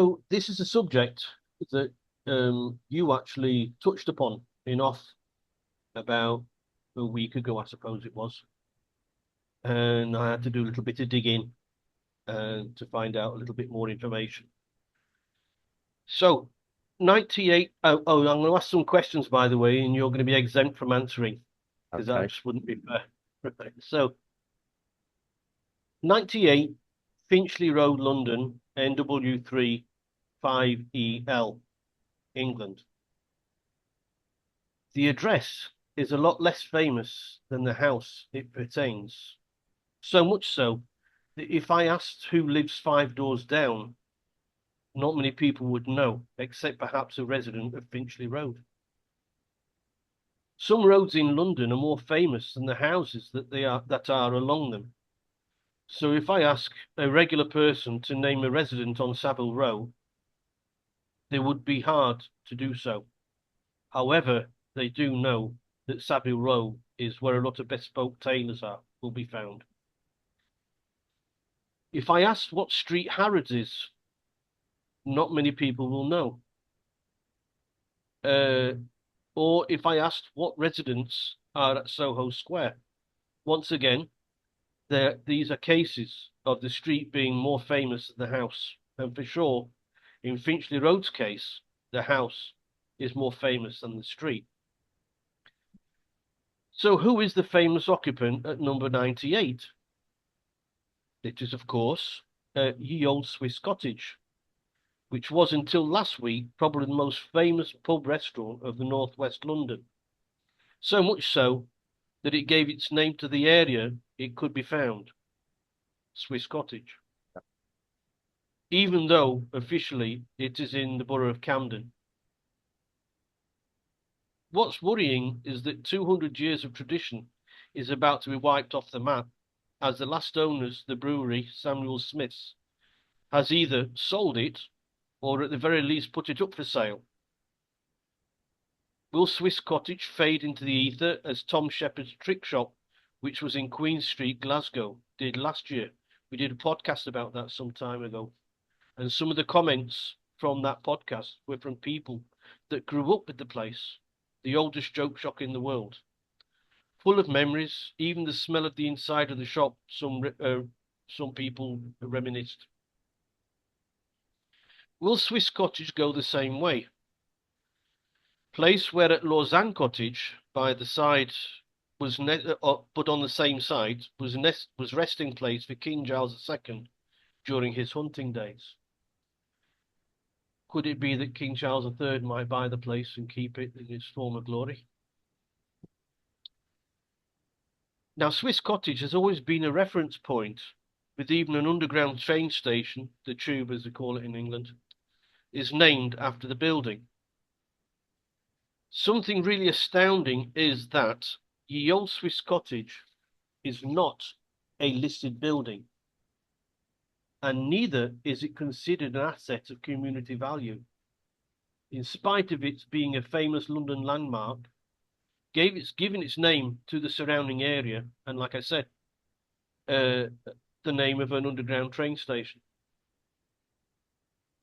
So this is a subject that you actually touched upon in off about a week ago, I suppose it was, and I had to do a little bit of digging to find out a little bit more information. So, 98. I'm going to ask some questions, by the way, and you're going to be exempt from answering because that Okay. just wouldn't be fair. So, 98 Finchley Road, London, NW3 5EL, England. The address is a lot less famous than the house it pertains. So much so that if I asked who lives 5 doors down, not many people would know, except perhaps a resident of Finchley Road. Some roads in London are more famous than the houses that are along them. So if I ask a regular person to name a resident on Savile Row, they would be hard to do so. However, they do know that Savile Row is where a lot of bespoke tailors will be found. If I asked what street Harrods is, not many people will know. Uh, or if I asked what residents are at Soho Square, once again, these are cases of the street being more famous than the house. And for sure, in Finchley Road's case, the house is more famous than the street. So who is the famous occupant at number 98? It is, of course, Ye Old Swiss Cottage, which was until last week probably the most famous pub restaurant of the northwest London. So much so that it gave its name to the area it could be found, Swiss Cottage, even though officially it is in the borough of Camden. What's worrying is that 200 years of tradition is about to be wiped off the map, as the last owners, the brewery, Samuel Smith's, has either sold it or at the very least put it up for sale. Will Swiss Cottage fade into the ether as Tom Shepherd's Trick Shop, which was in Queen Street, Glasgow, did last year? We did a podcast about that some time ago. And some of the comments from that podcast were from people that grew up with the place, the oldest joke shop in the world. Full of memories, even the smell of the inside of the shop, some people reminisced. Will Swiss Cottage go the same way? Place where at Lausanne Cottage by the side but on the same site was resting place for King Charles II during his hunting days. Could it be that King Charles III might buy the place and keep it in its former glory? Now, Swiss Cottage has always been a reference point, with even an underground train station, the Tube as they call it in England, is named after the building. Something really astounding is that Ye Old Swiss Cottage is not a listed building, and neither is it considered an asset of community value. In spite of its being a famous London landmark, given its name to the surrounding area, and like I said, uh, the name of an underground train station.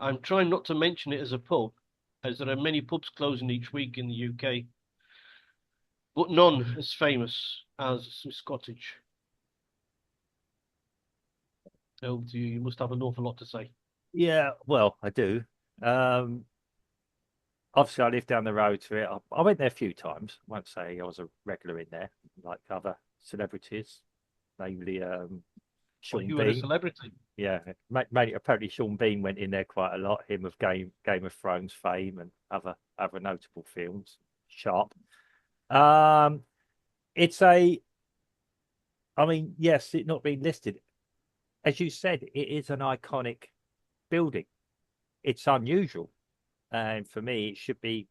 I'm trying not to mention it as a pub, as there are many pubs closing each week in the UK, but none as famous as Swiss Cottage. Oh, you must have an awful lot to say. Yeah, well, I do. Um, Obviously, I live down the road to it. I went there a few times. I won't say I was a regular in there, like other celebrities, namely Well, Sean you are a Bean. celebrity. Yeah, mate, apparently Sean Bean went in there quite a lot. Him of Game of Thrones fame and other notable films. Sharp. Um, it's a. I mean, yes, it not being listed, as you said, it is an iconic building. It's unusual. And for me, it should be,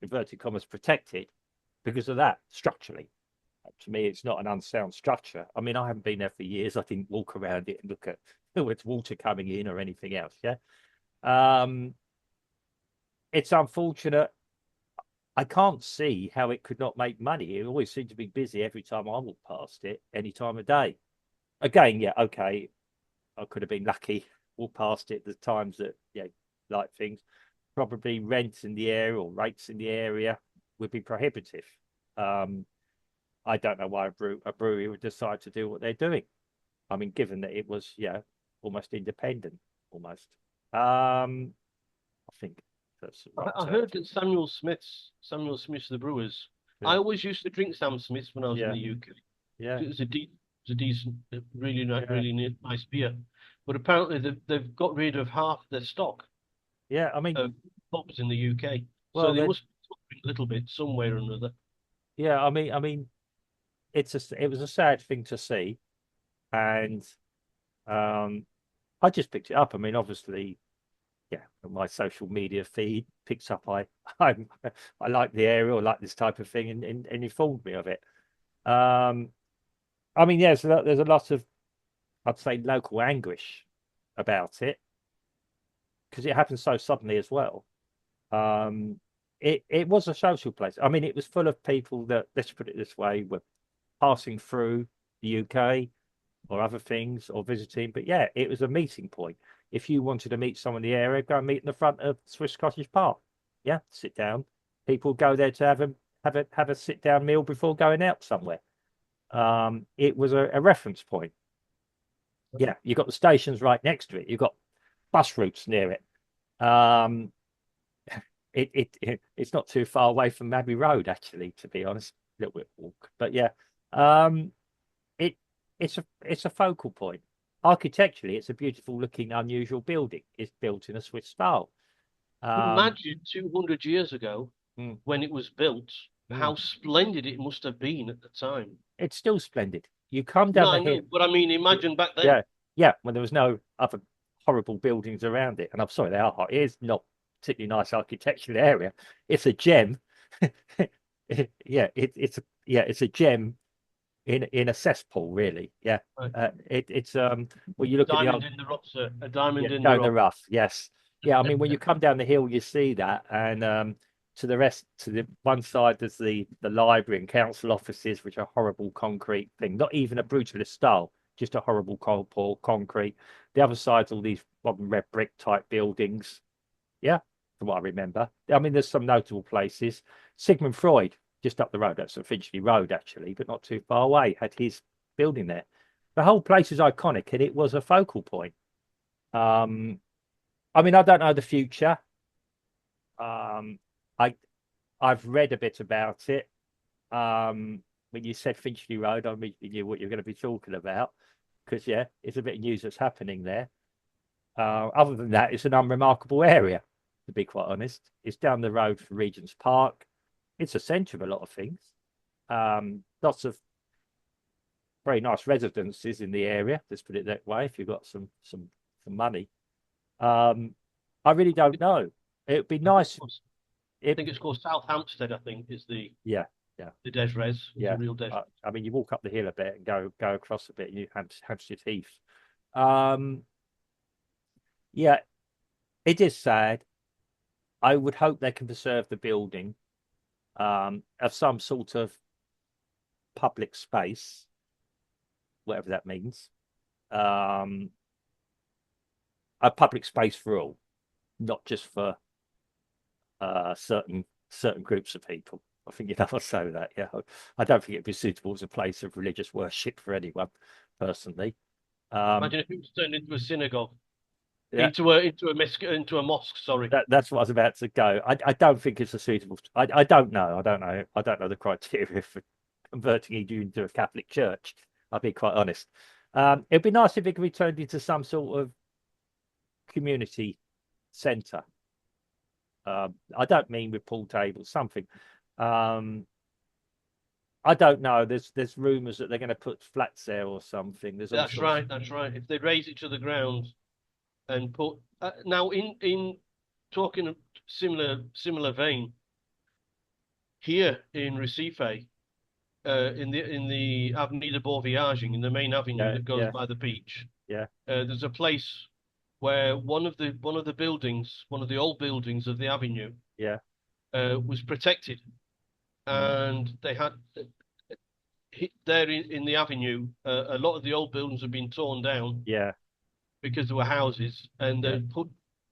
inverted commas, protected because of that structurally. To me, it's not an unsound structure. I mean, I haven't been there for years. I didn't walk around it and look at it's water coming in or anything else. Yeah. Um, it's unfortunate. I can't see how it could not make money. It always seemed to be busy every time I walk past it, any time of day. Again, yeah, okay. I could have been lucky. walk past it, the times that like things, probably rents in the area or rates in the area would be prohibitive. Um, I don't know why a brewery would decide to do what they're doing. I mean, given that it was, almost independent, almost. I think that's the right I term. heard that Samuel Smith's the Brewers. I Yeah, always used to drink Sam Smith's when I was in yeah, the UK. yeah, It was a decent, yeah, really nice beer. But apparently they've got rid of half their stock yeah. I mean, of pubs in the UK, so well, they then, must be suffering a little bit somewhere or another. yeah. I mean, it was a sad thing to see, and um, I just picked it up. I mean, obviously, yeah, my social media feed picks up. I I like the area or like this type of thing, and informed me of it. Um, I mean, yeah, so there's a lot of, I'd say, local anguish about it because it happened so suddenly as well. Um, it was a social place. I mean, it was full of people that, let's put it this way, were passing through the UK or other things or visiting. But yeah, it was a meeting point. If you wanted to meet someone in the area, go and meet in the front of Swiss Cottage Park. Yeah, sit down. People go there to have a sit down meal before going out somewhere. It was a reference point. Yeah, you've got the stations right next to it. You've got bus routes near it. Um, it's not too far away from Abbey Road, actually, to be honest. A little bit walk, but yeah, um, it it's a focal point. Architecturally, it's a beautiful looking, unusual building. It's built in a Swiss style. Um, Imagine 200 years ago mm, when it was built, mm. how splendid it must have been at the time. It's still splendid. You come No, down the I hill, know, but I mean, imagine back then. yeah, yeah, when there was no other horrible buildings around it. And I'm sorry, they are hot. It is not particularly nice architectural area. It's a gem. It's a gem in a cesspool, really. Yeah. Right. It's when you look at the Diamond old, in the rough, sir. A yeah, diamond in the down the rough. rough, yes. Yeah, I mean when you come down the hill you see that, and to the one side there's the library and council offices, which are horrible concrete thing, not even a brutalist style, just a horrible concrete. The other side's all these modern red brick type buildings. Yeah, from what I remember. I mean, there's some notable places. Sigmund Freud, just up the road, that's on Finchley Road, actually, but not too far away, had his building there. The whole place is iconic, and it was a focal point. Um, I mean, I don't know the future. Um, I I've read a bit about it. When you said Finchley Road, I immediately knew what you're going to be talking about because yeah, it's a bit of news that's happening there. Other than that, it's an unremarkable area, to be quite honest. It's down the road from Regent's Park. It's a centre of a lot of things. Lots of very nice residences in the area. Let's put it that way. If you've got some money, um, I really don't know. It'd be I think nice. I It think it's called South Hampstead. I think is Yeah, yeah, the Des Res. Is yeah. a real Des. I mean, you walk up the hill a bit and go across a bit, and you Hampstead Heath. Um, yeah, it is sad. I would hope they can preserve the building of some sort of public space, whatever that means. Um, a public space for all, not just for certain groups of people. I think I'll say that. Yeah, I don't think it'd be suitable as a place of religious worship for anyone, personally. Um, Imagine if it was turned into a synagogue, yeah, into a mosque. Sorry. that's what I was about to go. I don't think it's a suitable. I don't know. I don't know the criteria for converting you into a Catholic church. I'll be quite honest. It'd be nice if it could be turned into some sort of community centre. I don't mean with pool tables, something. Um, I don't know. There's rumours that they're going to put flats there or something. There's all That's sorts. right. That's right. If they raise it to the ground and put now in talking of similar vein here in Recife, in the Avenida Bourviaging, in the main avenue Yeah, that goes yeah, by the beach, yeah, there's a place where one of the buildings, one of the old buildings of the avenue, yeah, was protected, and they had there in the avenue, a lot of the old buildings have been torn down yeah, because there were houses, and Yeah. they put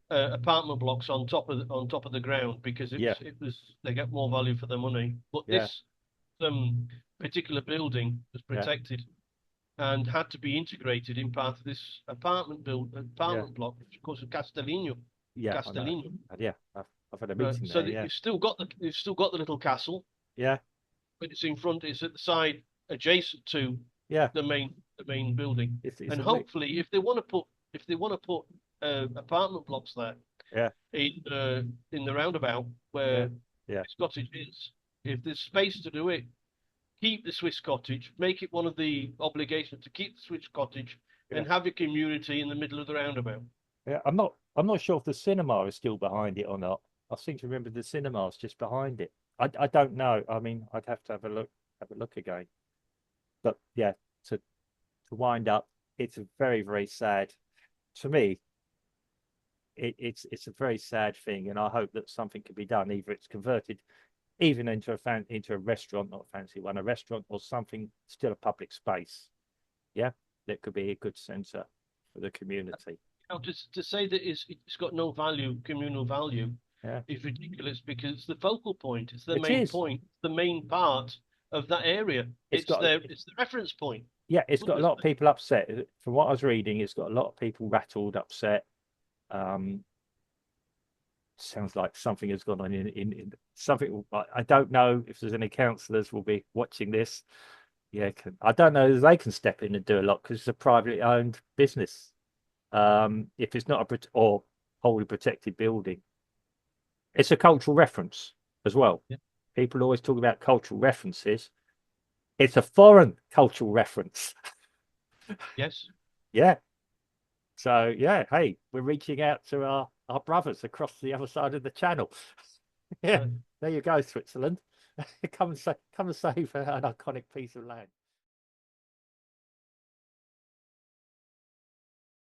apartment blocks on top of the ground because Yeah. it was they get more value for their money. But Yeah. this particular building was Yeah. protected and had to be integrated in part of this Yeah. apartment block, which of course was Castellino. Yeah. I know. Castellino. Yeah. I've had a meeting So there. that Yeah. you've still got the little castle, Yeah. but it's in front, it's at the side adjacent to Yeah. the main building. It's And a week. hopefully, if they want to put apartment blocks there Yeah. in the roundabout Yeah. where Yeah. this cottage is, if there's space to do it, keep the Swiss cottage, make it one of the obligations to keep the Swiss cottage, Yeah. and have your community in the middle of the roundabout. Yeah. I'm not sure if the cinema is still behind it or not. I seem to remember the cinema's just behind it. I don't know. I mean, I'd have to have a look again. But yeah, to wind up, it's a very, very sad, to me, it's a very sad thing, and I hope that something can be done. Either it's converted even into a restaurant, not a fancy one, a restaurant or something, still a public space. Yeah, that could be a good centre for the community. Now, to say that it's got no value, communal value, Yeah, is ridiculous because it's the focal point, it's the it main is. point, the main part of that area. It's got It's the reference point. yeah, it's got a Others, lot of people upset. From what I was reading, it's got a lot of people rattled, upset. Um, Sounds like something has gone on in something. I don't know if there's any councillors will be watching this. Yeah, I don't know if they can step in and do a lot because it's a privately owned business. If it's not or wholly protected building, it's a cultural reference as well. yeah. People always talk about cultural references. It's a foreign cultural reference. Yes. Yeah. So yeah, hey, we're reaching out to our brothers across the other side of the channel. Yeah, Right. there you go, Switzerland. Come and save an iconic piece of land.